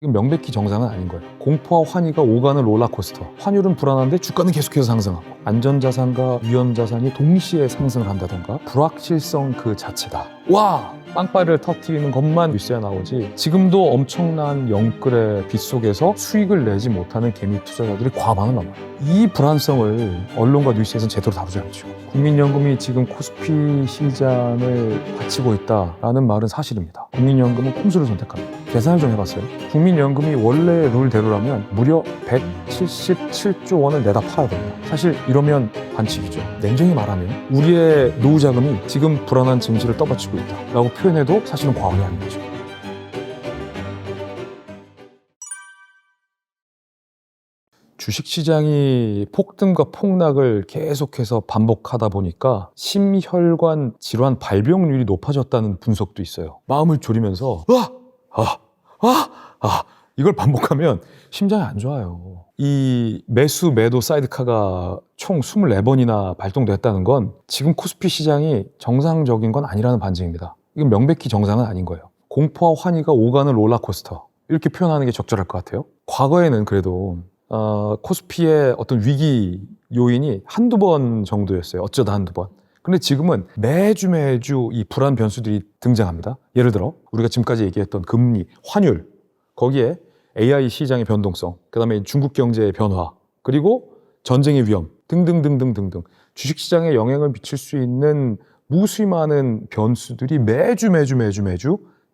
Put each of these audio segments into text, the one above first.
이건 명백히 정상은 아닌 거예요. 공포와 환희가 오가는 롤러코스터. 환율은 불안한데 주가는 계속해서 상승하고, 안전자산과 위험자산이 동시에 상승을 한다던가, 불확실성 그 자체다. 와! 빵빠레를 터뜨리는 것만 뉴스에 나오지, 지금도 엄청난 영끌의 빗속에서 수익을 내지 못하는 개미 투자자들이 과반을 넘어요. 이 불안성을 언론과 뉴스에서는 제대로 다루지 않죠. 국민연금이 지금 코스피 시장을 바치고 있다라는 말은 사실입니다. 국민연금은 꼼수를 선택합니다. 계산을 좀 해봤어요. 국민연금이 원래 룰대로라면 무려 177조 원을 내다 팔아야 됩니다. 사실 이러면 반칙이죠. 냉정히 말하면 우리의 노후 자금이 지금 불안한 증시를 떠받치고 있다라고 표현해도 사실은 과언이 아닌 거죠. 주식시장이 폭등과 폭락을 계속해서 반복하다 보니까 심혈관 질환 발병률이 높아졌다는 분석도 있어요. 마음을 졸이면서 이걸 반복하면 심장이 안 좋아요. 이 매수 매도 사이드카가 총 24번이나 발동됐다는 건 지금 코스피 시장이 정상적인 건 아니라는 반증입니다. 이건 명백히 정상은 아닌 거예요. 공포와 환희가 오가는 롤러코스터, 이렇게 표현하는 게 적절할 것 같아요. 과거에는 그래도 코스피의 어떤 위기 요인이 한두 번 정도였어요. 어쩌다 한두 번. 근데 지금은 매주 이 불안 변수들이 등장합니다. 예를 들어 우리가 지금까지 얘기했던 금리, 환율, 거기에 AI 시장의 변동성, 그 다음에 중국 경제의 변화, 그리고 전쟁의 위험 등등등등등등 주식시장에 영향을 미칠 수 있는 무수히 많은 변수들이 매주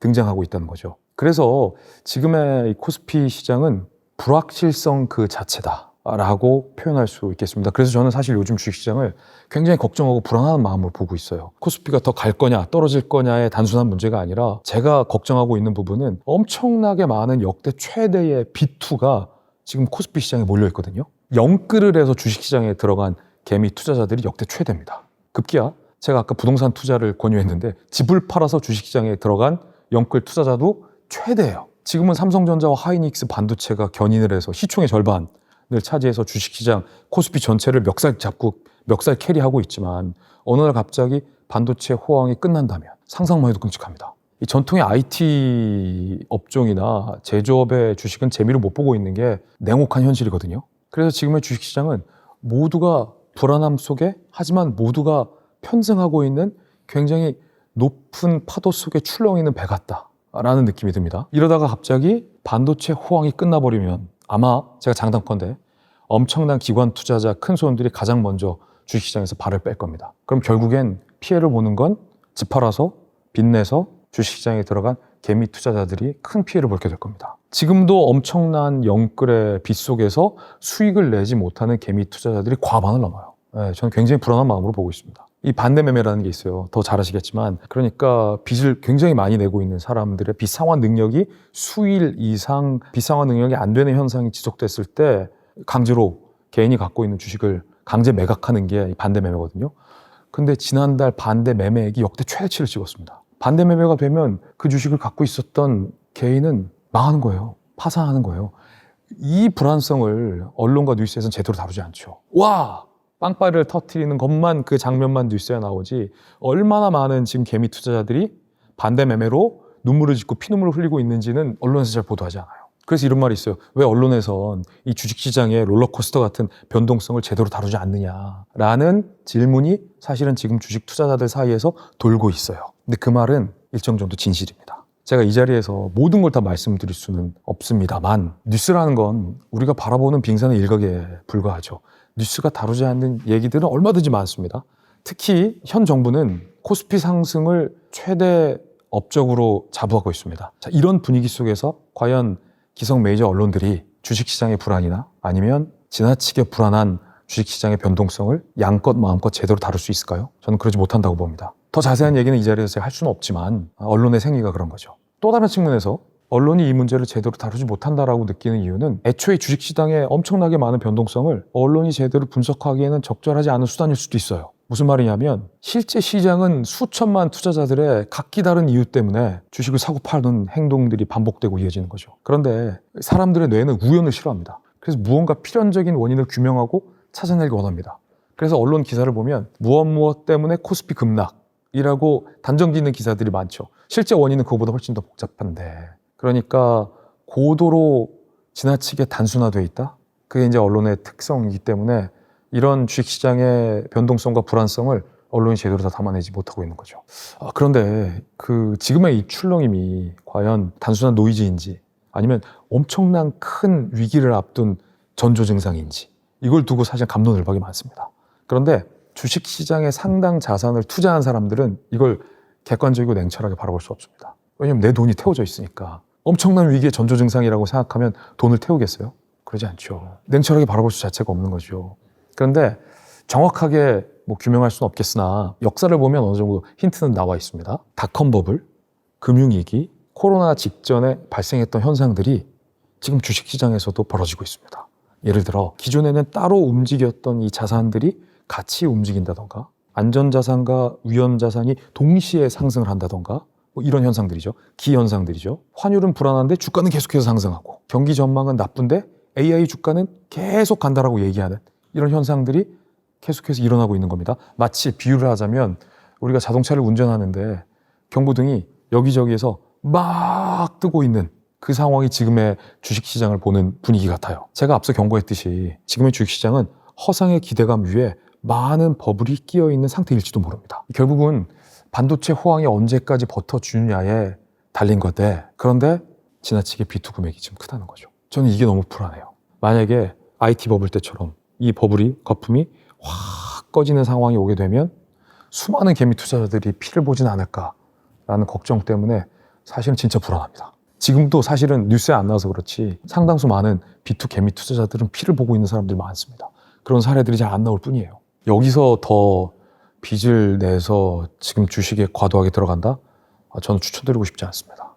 등장하고 있다는 거죠. 그래서 지금의 이 코스피 시장은 불확실성 그 자체다 라고 표현할 수 있겠습니다. 그래서 저는 사실 요즘 주식시장을 굉장히 걱정하고 불안한 마음으로 보고 있어요. 코스피가 더 갈 거냐 떨어질 거냐의 단순한 문제가 아니라, 제가 걱정하고 있는 부분은 엄청나게 많은 역대 최대의 비투가 지금 코스피 시장에 몰려 있거든요. 영끌을 해서 주식시장에 들어간 개미 투자자들이 역대 최대입니다. 급기야 제가 아까 부동산 투자를 권유했는데 집을 팔아서 주식시장에 들어간 영끌 투자자도 최대예요. 지금은 삼성전자와 하이닉스 반도체가 견인을 해서 시총의 절반을 차지해서 주식시장 코스피 전체를 멱살 캐리하고 있지만, 어느 날 갑자기 반도체 호황이 끝난다면 상상만 해도 끔찍합니다. 이 전통의 IT 업종이나 제조업의 주식은 재미를 못 보고 있는 게 냉혹한 현실이거든요. 그래서 지금의 주식시장은 모두가 불안함 속에, 하지만 모두가 편승하고 있는 굉장히 높은 파도 속에 출렁이는 배 같다 라는 느낌이 듭니다. 이러다가 갑자기 반도체 호황이 끝나버리면 아마 제가 장담컨대 엄청난 기관 투자자 큰 손들이 가장 먼저 주식시장에서 발을 뺄 겁니다. 그럼 결국엔 피해를 보는 건 집 팔아서 빚내서 주식시장에 들어간 개미 투자자들이 큰 피해를 보게 될 겁니다. 지금도 엄청난 영끌의 빗속에서 수익을 내지 못하는 개미 투자자들이 과반을 넘어요. 저는 굉장히 불안한 마음으로 보고 있습니다. 이 반대 매매라는 게 있어요. 더 잘 아시겠지만, 그러니까 빚을 굉장히 많이 내고 있는 사람들의 빚 상환 능력이 수일 이상 빚 상환 능력이 안 되는 현상이 지속됐을 때 강제로 개인이 갖고 있는 주식을 강제 매각하는 게 반대 매매거든요. 근데 지난달 반대 매매액이 역대 최대치를 찍었습니다. 반대 매매가 되면 그 주식을 갖고 있었던 개인은 망하는 거예요. 파산하는 거예요. 이 불안성을 언론과 뉴스에서는 제대로 다루지 않죠. 와! 빵빠레를 터뜨리는 것만, 그 장면만 뉴스에 나오지, 얼마나 많은 지금 개미 투자자들이 반대 매매로 눈물을 짓고 피눈물을 흘리고 있는지는 언론에서 잘 보도하지 않아요. 그래서 이런 말이 있어요. 왜 언론에선 이 주식시장의 롤러코스터 같은 변동성을 제대로 다루지 않느냐라는 질문이 사실은 지금 주식 투자자들 사이에서 돌고 있어요. 근데 그 말은 일정 정도 진실입니다. 제가 이 자리에서 모든 걸 다 말씀드릴 수는 없습니다만, 뉴스라는 건 우리가 바라보는 빙산의 일각에 불과하죠. 뉴스가 다루지 않는 얘기들은 얼마든지 많습니다. 특히 현 정부는 코스피 상승을 최대 업적으로 자부하고 있습니다. 자, 이런 분위기 속에서 과연 기성 메이저 언론들이 주식시장의 불안이나 아니면 지나치게 불안한 주식시장의 변동성을 양껏 마음껏 제대로 다룰 수 있을까요? 저는 그러지 못한다고 봅니다. 더 자세한 얘기는 이 자리에서 제가 할 수는 없지만, 언론의 생리가 그런 거죠. 또 다른 측면에서 언론이 이 문제를 제대로 다루지 못한다라고 느끼는 이유는, 애초에 주식시장에 엄청나게 많은 변동성을 언론이 제대로 분석하기에는 적절하지 않은 수단일 수도 있어요. 무슨 말이냐면, 실제 시장은 수천만 투자자들의 각기 다른 이유 때문에 주식을 사고 파는 행동들이 반복되고 이어지는 거죠. 그런데 사람들의 뇌는 우연을 싫어합니다. 그래서 무언가 필연적인 원인을 규명하고 찾아내기 원합니다. 그래서 언론 기사를 보면 무엇 때문에 코스피 급락이라고 단정 짓는 기사들이 많죠. 실제 원인은 그거보다 훨씬 더 복잡한데, 그러니까 고도로 지나치게 단순화되어 있다. 그게 이제 언론의 특성이기 때문에 이런 주식시장의 변동성과 불안성을 언론이 제대로 다 담아내지 못하고 있는 거죠. 그런데 지금의 이 출렁임이 과연 단순한 노이즈인지 아니면 엄청난 큰 위기를 앞둔 전조 증상인지 이걸 두고 사실 갑론을박이 많습니다. 그런데 주식시장의 상당 자산을 투자한 사람들은 이걸 객관적이고 냉철하게 바라볼 수 없습니다. 왜냐하면 내 돈이 태워져 있으니까. 엄청난 위기의 전조 증상이라고 생각하면 돈을 태우겠어요? 그러지 않죠. 냉철하게 바라볼 수 자체가 없는 거죠. 그런데 정확하게 규명할 수는 없겠으나 역사를 보면 어느 정도 힌트는 나와 있습니다. 닷컴 버블, 금융위기, 코로나 직전에 발생했던 현상들이 지금 주식시장에서도 벌어지고 있습니다. 예를 들어 기존에는 따로 움직였던 이 자산들이 같이 움직인다던가 안전자산과 위험자산이 동시에 상승을 한다던가 이런 현상들이죠. 기현상들이죠. 환율은 불안한데 주가는 계속해서 상승하고 경기 전망은 나쁜데 AI 주가는 계속 간다라고 얘기하는 이런 현상들이 계속해서 일어나고 있는 겁니다. 마치 비유를 하자면 우리가 자동차를 운전하는데 경고등이 여기저기에서 막 뜨고 있는 그 상황이 지금의 주식시장을 보는 분위기 같아요. 제가 앞서 경고했듯이 지금의 주식시장은 허상의 기대감 위에 많은 버블이 끼어 있는 상태일지도 모릅니다. 결국은 반도체 호황이 언제까지 버텨주느냐에 달린 건데 그런데 지나치게 비투 금액이 지금 크다는 거죠. 저는 이게 너무 불안해요. 만약에 IT 버블 때처럼 이 거품이 확 꺼지는 상황이 오게 되면 수많은 개미 투자자들이 피를 보진 않을까라는 걱정 때문에 사실은 진짜 불안합니다. 지금도 사실은 뉴스에 안 나와서 그렇지 상당수 많은 B2 개미 투자자들은 피를 보고 있는 사람들이 많습니다. 그런 사례들이 잘 안 나올 뿐이에요. 여기서 더 빚을 내서 지금 주식에 과도하게 들어간다? 저는 추천드리고 싶지 않습니다.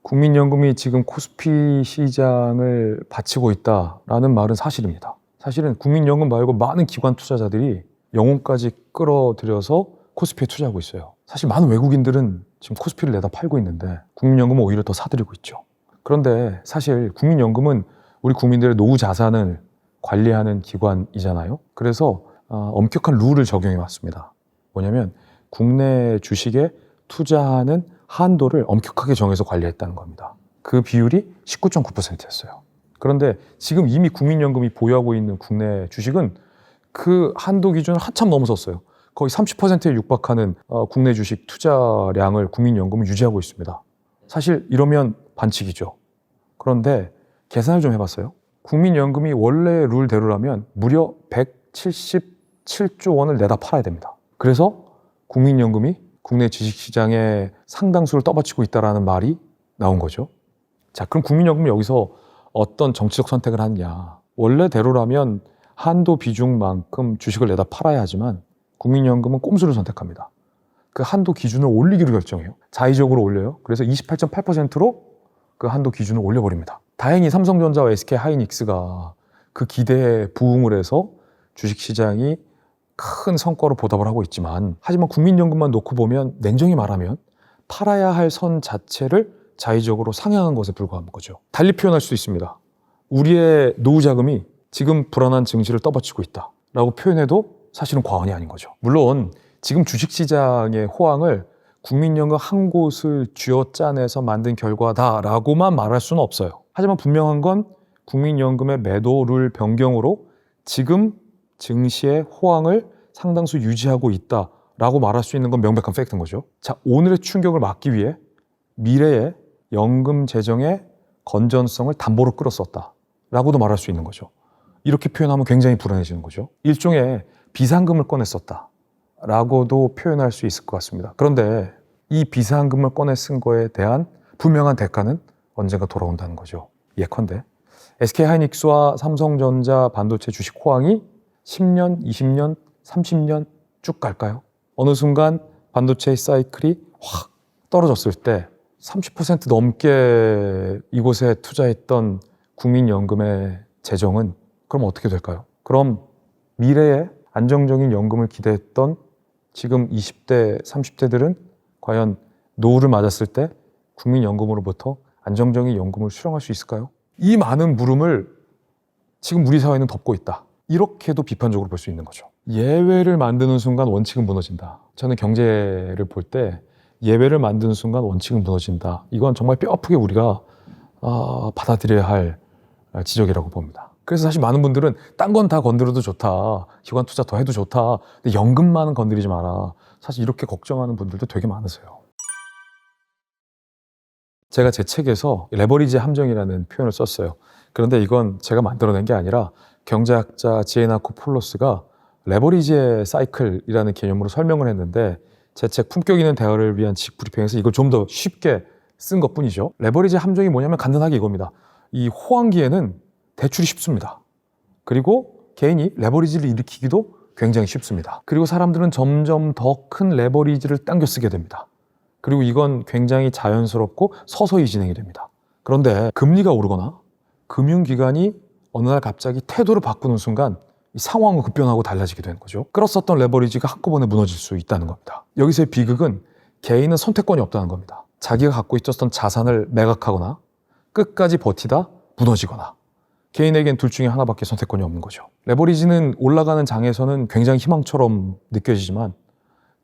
국민연금이 지금 코스피 시장을 바치고 있다라는 말은 사실입니다. 사실은 국민연금 말고 많은 기관 투자자들이 영혼까지 끌어들여서 코스피에 투자하고 있어요. 사실 많은 외국인들은 지금 코스피를 내다 팔고 있는데 국민연금은 오히려 더 사들이고 있죠. 그런데 사실 국민연금은 우리 국민들의 노후 자산을 관리하는 기관이잖아요. 그래서 엄격한 룰을 적용해 왔습니다. 뭐냐면 국내 주식에 투자하는 한도를 엄격하게 정해서 관리했다는 겁니다. 그 비율이 19.9%였어요. 그런데 지금 이미 국민연금이 보유하고 있는 국내 주식은 그 한도 기준을 한참 넘어섰어요. 거의 30%에 육박하는 국내 주식 투자량을 국민연금은 유지하고 있습니다. 사실 이러면 반칙이죠. 그런데 계산을 좀 해봤어요. 국민연금이 원래 룰대로라면 무려 177조 원을 내다 팔아야 됩니다. 그래서 국민연금이 국내 주식시장의 상당수를 떠받치고 있다는 말이 나온 거죠. 자, 그럼 국민연금이 여기서 어떤 정치적 선택을 하느냐. 원래대로라면 한도 비중만큼 주식을 내다 팔아야 하지만 국민연금은 꼼수를 선택합니다. 그 한도 기준을 올리기로 결정해요. 자의적으로 올려요. 그래서 28.8%로 그 한도 기준을 올려버립니다. 다행히 삼성전자와 SK하이닉스가 그 기대에 부응을 해서 주식시장이 큰 성과로 보답을 하고 있지만 하지만 국민연금만 놓고 보면 냉정히 말하면 팔아야 할 선 자체를 자의적으로 상향한 것에 불과한 거죠. 달리 표현할 수도 있습니다. 우리의 노후 자금이 지금 불안한 증시를 떠받치고 있다라고 표현해도 사실은 과언이 아닌 거죠. 물론 지금 주식시장의 호황을 국민연금 한 곳을 쥐어짜내서 만든 결과다라고만 말할 수는 없어요. 하지만 분명한 건 국민연금의 매도를 변경으로 지금 증시의 호황을 상당수 유지하고 있다라고 말할 수 있는 건 명백한 팩트인 거죠. 자, 오늘의 충격을 막기 위해 미래의 연금 재정의 건전성을 담보로 끌었었다라고도 말할 수 있는 거죠. 이렇게 표현하면 굉장히 불안해지는 거죠. 일종의 비상금을 꺼냈었다라고도 표현할 수 있을 것 같습니다. 그런데 이 비상금을 꺼내 쓴 거에 대한 분명한 대가는 언젠가 돌아온다는 거죠. 예컨대 SK하이닉스와 삼성전자 반도체 주식 호황이 10년, 20년, 30년 쭉 갈까요? 어느 순간 반도체의 사이클이 확 떨어졌을 때 30% 넘게 이곳에 투자했던 국민연금의 재정은 그럼 어떻게 될까요? 그럼 미래에 안정적인 연금을 기대했던 지금 20대, 30대들은 과연 노후를 맞았을 때 국민연금으로부터 안정적인 연금을 수령할 수 있을까요? 이 많은 물음을 지금 우리 사회는 덮고 있다. 이렇게도 비판적으로 볼 수 있는 거죠. 예외를 만드는 순간 원칙은 무너진다. 저는 경제를 볼 때 예외를 만드는 순간 원칙은 무너진다. 이건 정말 뼈아프게 우리가 받아들여야 할 지적이라고 봅니다. 그래서 사실 많은 분들은 딴 건 다 건드려도 좋다. 기관 투자 더 해도 좋다. 근데 연금만은 건드리지 마라. 사실 이렇게 걱정하는 분들도 되게 많으세요. 제가 제 책에서 레버리지 함정이라는 표현을 썼어요. 그런데 이건 제가 만들어낸 게 아니라 경제학자 지에나코폴로스가 레버리지의 사이클이라는 개념으로 설명을 했는데 제 책 품격 있는 대화를 위한 지식 브리핑에서 이걸 좀 더 쉽게 쓴 것뿐이죠. 레버리지 함정이 뭐냐면 간단하게 이겁니다. 이 호황기에는 대출이 쉽습니다. 그리고 개인이 레버리지를 일으키기도 굉장히 쉽습니다. 그리고 사람들은 점점 더 큰 레버리지를 당겨 쓰게 됩니다. 그리고 이건 굉장히 자연스럽고 서서히 진행이 됩니다. 그런데 금리가 오르거나 금융기관이 어느 날 갑자기 태도를 바꾸는 순간 이 상황은 급변하고 달라지게 되는 거죠. 끌었었던 레버리지가 한꺼번에 무너질 수 있다는 겁니다. 여기서의 비극은 개인은 선택권이 없다는 겁니다. 자기가 갖고 있었던 자산을 매각하거나 끝까지 버티다 무너지거나 개인에겐 둘 중에 하나밖에 선택권이 없는 거죠. 레버리지는 올라가는 장에서는 굉장히 희망처럼 느껴지지만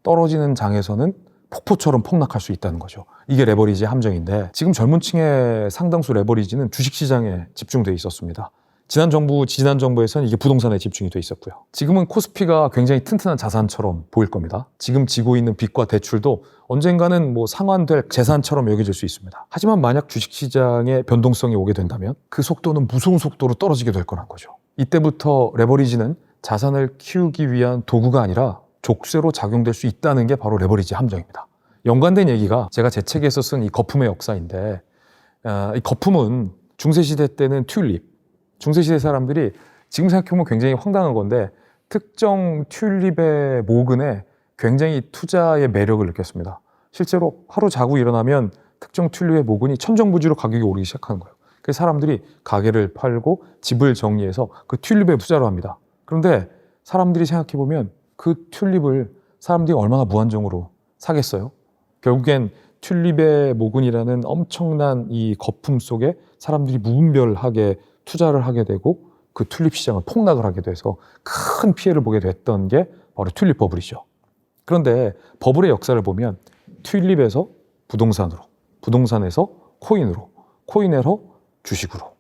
떨어지는 장에서는 폭포처럼 폭락할 수 있다는 거죠. 이게 레버리지의 함정인데 지금 젊은 층의 상당수 레버리지는 주식시장에 집중돼 있었습니다. 지난 정부에서는 이게 부동산에 집중이 돼 있었고요. 지금은 코스피가 굉장히 튼튼한 자산처럼 보일 겁니다. 지금 지고 있는 빚과 대출도 언젠가는 상환될 재산처럼 여겨질 수 있습니다. 하지만 만약 주식시장에 변동성이 오게 된다면 그 속도는 무서운 속도로 떨어지게 될 거란 거죠. 이때부터 레버리지는 자산을 키우기 위한 도구가 아니라 족쇄로 작용될 수 있다는 게 바로 레버리지 함정입니다. 연관된 얘기가 제가 제 책에서 쓴 이 거품의 역사인데 이 거품은 중세시대 때는 튤립, 중세시대 사람들이 지금 생각해보면 굉장히 황당한 건데 특정 튤립의 모근에 굉장히 투자의 매력을 느꼈습니다. 실제로 하루 자고 일어나면 특정 튤립의 모근이 천정부지로 가격이 오르기 시작하는 거예요. 그래서 사람들이 가게를 팔고 집을 정리해서 그 튤립에 투자를 합니다. 그런데 사람들이 생각해보면 그 튤립을 사람들이 얼마나 무한정으로 사겠어요? 결국엔 튤립의 모근이라는 엄청난 이 거품 속에 사람들이 무분별하게 투자를 하게 되고 그 튤립 시장은 폭락을 하게 돼서 큰 피해를 보게 됐던 게 바로 튤립 버블이죠. 그런데 버블의 역사를 보면 튤립에서 부동산으로, 부동산에서 코인으로, 코인에서 주식으로.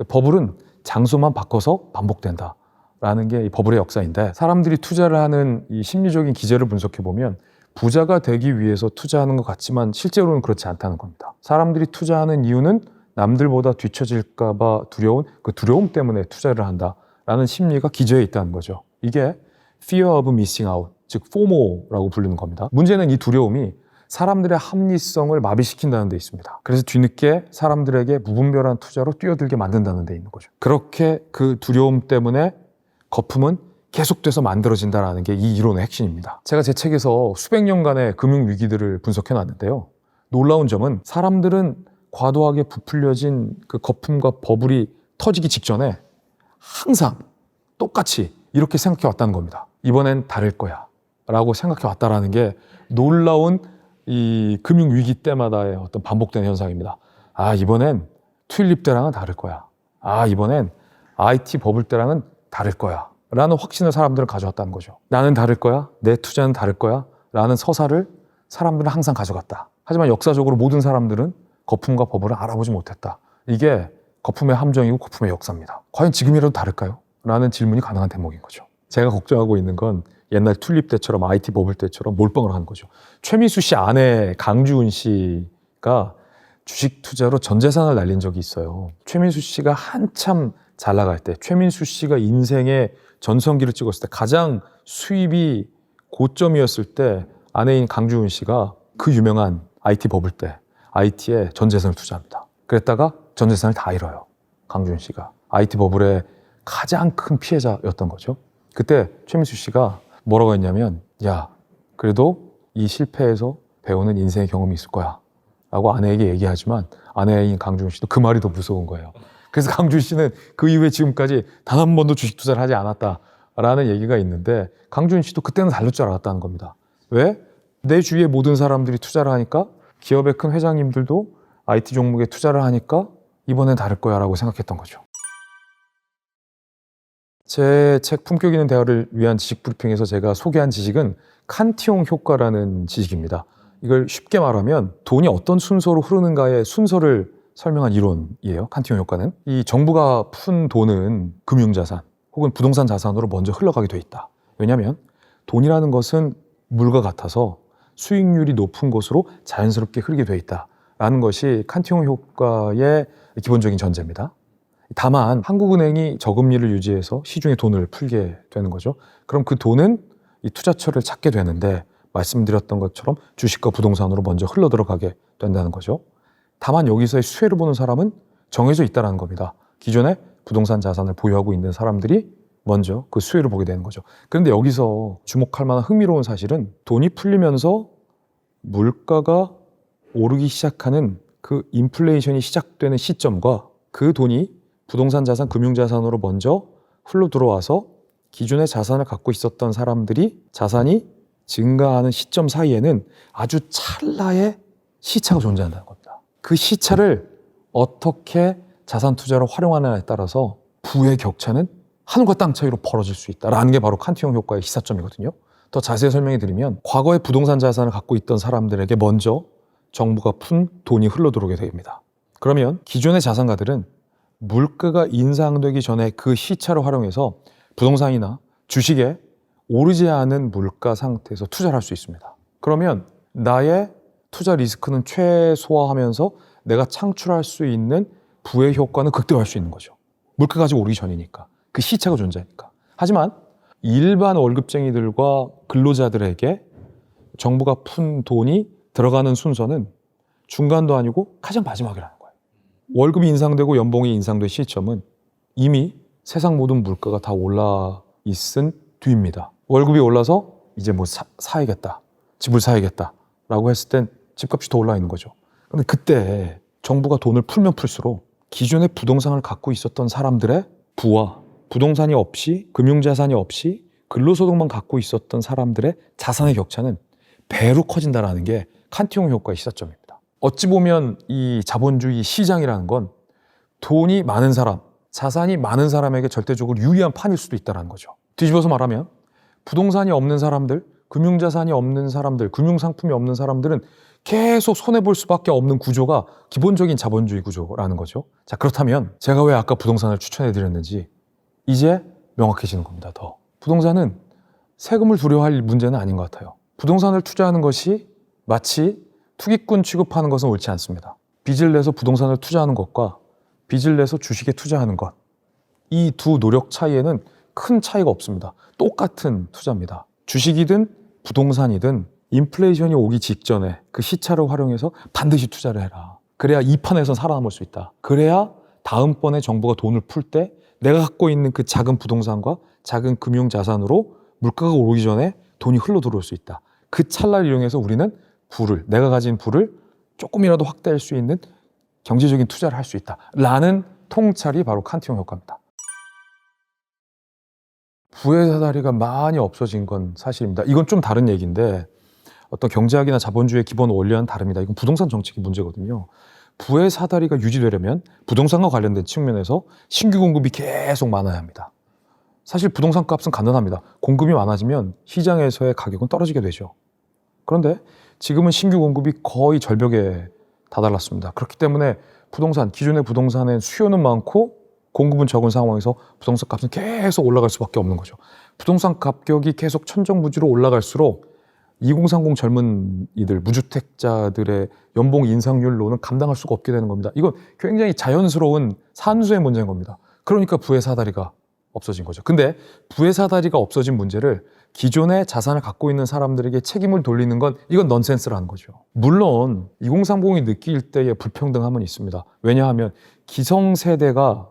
버블은 장소만 바꿔서 반복된다. 라는 게 이 버블의 역사인데 사람들이 투자를 하는 이 심리적인 기제를 분석해 보면 부자가 되기 위해서 투자하는 것 같지만 실제로는 그렇지 않다는 겁니다. 사람들이 투자하는 이유는 남들보다 뒤처질까 봐 두려운 그 두려움 때문에 투자를 한다라는 심리가 기저에 있다는 거죠. 이게 Fear of Missing Out, 즉 FOMO라고 부르는 겁니다. 문제는 이 두려움이 사람들의 합리성을 마비시킨다는 데 있습니다. 그래서 뒤늦게 사람들에게 무분별한 투자로 뛰어들게 만든다는 데 있는 거죠. 그렇게 그 두려움 때문에 거품은 계속돼서 만들어진다는 게 이 이론의 핵심입니다. 제가 제 책에서 수백 년간의 금융위기들을 분석해 놨는데요. 놀라운 점은 사람들은 과도하게 부풀려진 그 거품과 버블이 터지기 직전에 항상 똑같이 이렇게 생각해 왔다는 겁니다. 이번엔 다를 거야 라고 생각해 왔다는 게 놀라운 이 금융위기 때마다의 어떤 반복되는 현상입니다. 이번엔 튤립 때랑은 다를 거야. 이번엔 IT 버블 때랑은 다를 거야 라는 확신을 사람들은 가져왔다는 거죠. 나는 다를 거야, 내 투자는 다를 거야 라는 서사를 사람들은 항상 가져갔다. 하지만 역사적으로 모든 사람들은 거품과 버블을 알아보지 못했다. 이게 거품의 함정이고 거품의 역사입니다. 과연 지금이라도 다를까요? 라는 질문이 가능한 대목인 거죠. 제가 걱정하고 있는 건 옛날 튤립 때처럼 IT 버블 때처럼 몰빵을 하는 거죠. 최민수 씨 아내 강주은 씨가 주식 투자로 전 재산을 날린 적이 있어요. 최민수 씨가 한참 잘 나갈 때, 최민수 씨가 인생의 전성기를 찍었을 때 가장 수입이 고점이었을 때 아내인 강주은 씨가 그 유명한 IT 버블 때 IT에 전 재산을 투자합니다. 그랬다가 전 재산을 다 잃어요. 강주은 씨가. IT 버블의 가장 큰 피해자였던 거죠. 그때 최민수 씨가 뭐라고 했냐면 야, 그래도 이 실패에서 배우는 인생의 경험이 있을 거야 라고 아내에게 얘기하지만 아내인 강주은 씨도 그 말이 더 무서운 거예요. 그래서 강주은 씨는 그 이후에 지금까지 단 한 번도 주식 투자를 하지 않았다라는 얘기가 있는데 강주은 씨도 그때는 다를 줄 알았다는 겁니다. 왜? 내 주위의 모든 사람들이 투자를 하니까 기업의 큰 회장님들도 IT 종목에 투자를 하니까 이번엔 다를 거야 라고 생각했던 거죠. 제 책 품격 있는 대화를 위한 지식 브리핑에서 제가 소개한 지식은 칸티용 효과라는 지식입니다. 이걸 쉽게 말하면 돈이 어떤 순서로 흐르는가의 순서를 설명한 이론이에요. 칸티용 효과는. 이 정부가 푼 돈은 금융자산 혹은 부동산 자산으로 먼저 흘러가게 돼 있다. 왜냐하면 돈이라는 것은 물과 같아서 수익률이 높은 곳으로 자연스럽게 흐르게 돼 있다라는 것이 칸티용 효과의 기본적인 전제입니다. 다만 한국은행이 저금리를 유지해서 시중에 돈을 풀게 되는 거죠. 그럼 그 돈은 이 투자처를 찾게 되는데 말씀드렸던 것처럼 주식과 부동산으로 먼저 흘러 들어가게 된다는 거죠. 다만 여기서의 수혜를 보는 사람은 정해져 있다는 겁니다. 기존에 부동산 자산을 보유하고 있는 사람들이 먼저 그 수혜를 보게 되는 거죠. 그런데 여기서 주목할 만한 흥미로운 사실은 돈이 풀리면서 물가가 오르기 시작하는 그 인플레이션이 시작되는 시점과 그 돈이 부동산 자산, 금융자산으로 먼저 흘러 들어와서 기존의 자산을 갖고 있었던 사람들이 자산이 증가하는 시점 사이에는 아주 찰나의 시차가 존재한다는 겁니다. 그 시차를 어떻게 자산 투자로 활용하느냐에 따라서 부의 격차는 하늘과 땅 차이로 벌어질 수 있다라는 게 바로 칸티용 효과의 시사점이거든요. 더 자세히 설명해 드리면 과거에 부동산 자산을 갖고 있던 사람들에게 먼저 정부가 푼 돈이 흘러들어오게 됩니다. 그러면 기존의 자산가들은 물가가 인상되기 전에 그 시차를 활용해서 부동산이나 주식에 오르지 않은 물가 상태에서 투자를 할 수 있습니다. 그러면 나의 투자 리스크는 최소화하면서 내가 창출할 수 있는 부의 효과는 극대화할 수 있는 거죠. 물가가 아직 오르기 전이니까. 그 시차가 존재하니까. 하지만 일반 월급쟁이들과 근로자들에게 정부가 푼 돈이 들어가는 순서는 중간도 아니고 가장 마지막이라는 거예요. 월급이 인상되고 연봉이 인상된 시점은 이미 세상 모든 물가가 다 올라 있은 뒤입니다. 월급이 올라서 이제 뭐 사야겠다, 집을 사야겠다 라고 했을 땐 집값이 더 올라 있는 거죠. 근데 그때 정부가 돈을 풀면 풀수록 기존에 부동산을 갖고 있었던 사람들의 부와 부동산이 없이, 금융자산이 없이 근로소득만 갖고 있었던 사람들의 자산의 격차는 배로 커진다는 게 칸티용 효과의 시사점입니다. 어찌 보면 이 자본주의 시장이라는 건 돈이 많은 사람, 자산이 많은 사람에게 절대적으로 유리한 판일 수도 있다는 거죠. 뒤집어서 말하면 부동산이 없는 사람들, 금융자산이 없는 사람들, 금융상품이 없는 사람들은 계속 손해볼 수밖에 없는 구조가 기본적인 자본주의 구조라는 거죠. 자, 그렇다면 제가 왜 아까 부동산을 추천해드렸는지 이제 명확해지는 겁니다. 더. 부동산은 세금을 두려워할 문제는 아닌 것 같아요. 부동산을 투자하는 것이 마치 투기꾼 취급하는 것은 옳지 않습니다. 빚을 내서 부동산을 투자하는 것과 빚을 내서 주식에 투자하는 것, 이 두 노력 차이에는 큰 차이가 없습니다. 똑같은 투자입니다. 주식이든 부동산이든 인플레이션이 오기 직전에 그 시차를 활용해서 반드시 투자를 해라. 그래야 이 판에서 살아남을 수 있다. 그래야 다음번에 정부가 돈을 풀 때 내가 갖고 있는 그 작은 부동산과 작은 금융자산으로 물가가 오르기 전에 돈이 흘러 들어올 수 있다. 그 찰나를 이용해서 우리는 내가 가진 부를 조금이라도 확대할 수 있는 경제적인 투자를 할 수 있다. 라는 통찰이 바로 칸티용 효과입니다. 부의 사다리가 많이 없어진 건 사실입니다. 이건 좀 다른 얘기인데 어떤 경제학이나 자본주의의 기본 원리와는 다릅니다. 이건 부동산 정책의 문제거든요. 부의 사다리가 유지되려면 부동산과 관련된 측면에서 신규 공급이 계속 많아야 합니다. 사실 부동산 값은 간단합니다. 공급이 많아지면 시장에서의 가격은 떨어지게 되죠. 그런데 지금은 신규 공급이 거의 절벽에 다다랐습니다. 그렇기 때문에 기존의 부동산의 수요는 많고 공급은 적은 상황에서 부동산 값은 계속 올라갈 수밖에 없는 거죠. 부동산 가격이 계속 천정부지로 올라갈수록 2030 젊은이들, 무주택자들의 연봉 인상률로는 감당할 수가 없게 되는 겁니다. 이건 굉장히 자연스러운 산수의 문제인 겁니다. 그러니까 부의 사다리가 없어진 거죠. 근데 부의 사다리가 없어진 문제를 기존의 자산을 갖고 있는 사람들에게 책임을 돌리는 건 이건 넌센스라는 거죠. 물론 2030이 느낄 때의 불평등함은 있습니다. 왜냐하면 기성세대가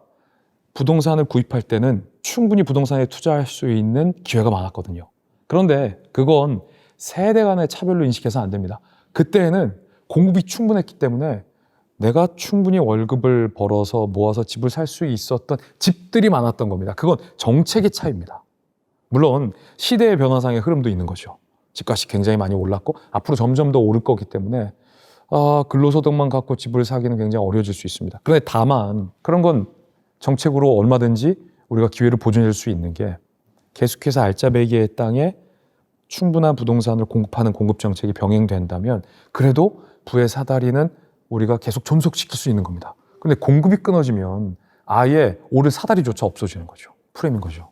부동산을 구입할 때는 충분히 부동산에 투자할 수 있는 기회가 많았거든요. 그런데 그건 세대 간의 차별로 인식해서 안 됩니다. 그때에는 공급이 충분했기 때문에 내가 충분히 월급을 벌어서 모아서 집을 살 수 있었던 집들이 많았던 겁니다. 그건 정책의 차이입니다. 물론 시대의 변화상의 흐름도 있는 거죠. 집값이 굉장히 많이 올랐고 앞으로 점점 더 오를 거기 때문에 근로소득만 갖고 집을 사기는 굉장히 어려워질 수 있습니다. 그런데 다만 그런 건 정책으로 얼마든지 우리가 기회를 보존할 수 있는 게 계속해서 알짜배기의 땅에 충분한 부동산을 공급하는 공급 정책이 병행된다면 그래도 부의 사다리는 우리가 계속 존속시킬 수 있는 겁니다. 그런데 공급이 끊어지면 아예 오를 사다리조차 없어지는 거죠. 프레임인 거죠.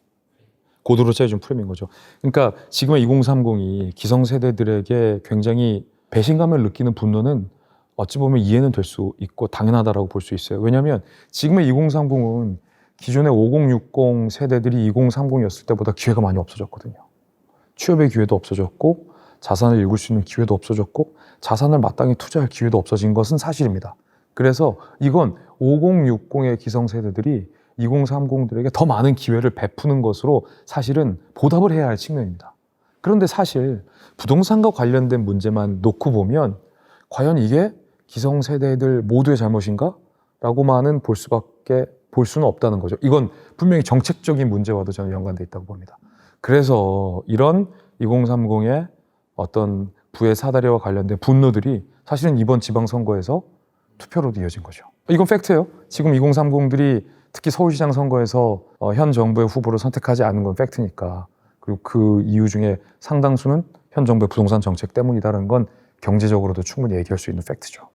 고도로 짜여진 프레임인 거죠. 그러니까 지금의 2030이 기성세대들에게 굉장히 배신감을 느끼는 분노는 어찌 보면 이해는 될 수 있고 당연하다라고 볼 수 있어요. 왜냐하면 지금의 2030은 기존의 5060 세대들이 2030이었을 때보다 기회가 많이 없어졌거든요. 취업의 기회도 없어졌고 자산을 읽을 수 있는 기회도 없어졌고 자산을 마땅히 투자할 기회도 없어진 것은 사실입니다. 그래서 이건 5060의 기성세대들이 2030들에게 더 많은 기회를 베푸는 것으로 사실은 보답을 해야 할 측면입니다. 그런데 사실 부동산과 관련된 문제만 놓고 보면 과연 이게 기성세대들 모두의 잘못인가? 라고만은 볼 수는 없다는 거죠. 이건 분명히 정책적인 문제와도 저는 연관되어 있다고 봅니다. 그래서 이런 2030의 어떤 부의 사다리와 관련된 분노들이 사실은 이번 지방선거에서 투표로도 이어진 거죠. 이건 팩트예요. 지금 2030들이 특히 서울시장 선거에서 현 정부의 후보를 선택하지 않은 건 팩트니까. 그리고 그 이유 중에 상당수는 현 정부의 부동산 정책 때문이다라는 건 경제적으로도 충분히 얘기할 수 있는 팩트죠.